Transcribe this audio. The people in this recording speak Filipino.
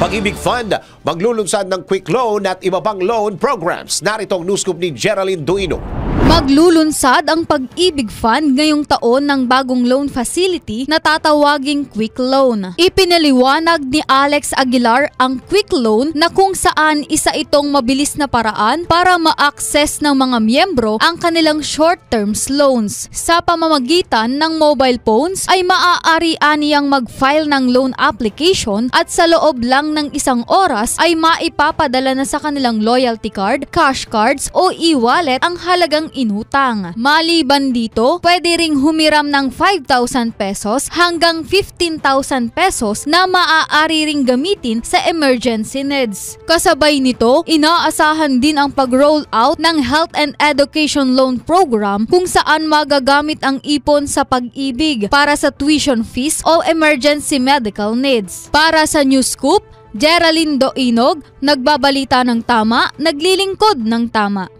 Pag-ibig Fund, maglulunsad ng quick loan at iba pang loan programs. Narito ang news scoop ni Geraldine Duino. Maglulunsad ang Pag-ibig Fund ngayong taon ng bagong loan facility na tatawaging Quick Loan. Ipinaliwanag ni Alex Aguilar ang Quick Loan na kung saan isa itong mabilis na paraan para ma-access ng mga miyembro ang kanilang short-term loans. Sa pamamagitan ng mobile phones ay maaari aniyang mag-file ng loan application at sa loob lang ng isang oras ay maipapadala na sa kanilang loyalty card, cash cards o e-wallet ang halagang inutang. Maliban dito, pwede ring humiram ng 5,000 pesos hanggang 15,000 pesos na maaari ring gamitin sa emergency needs. Kasabay nito, inaasahan din ang pag-roll out ng Health and Education Loan Program kung saan magagamit ang ipon sa pag-ibig para sa tuition fees o emergency medical needs. Para sa News Scoop, Geraldine Duino, nagbabalita ng tama, naglilingkod ng tama.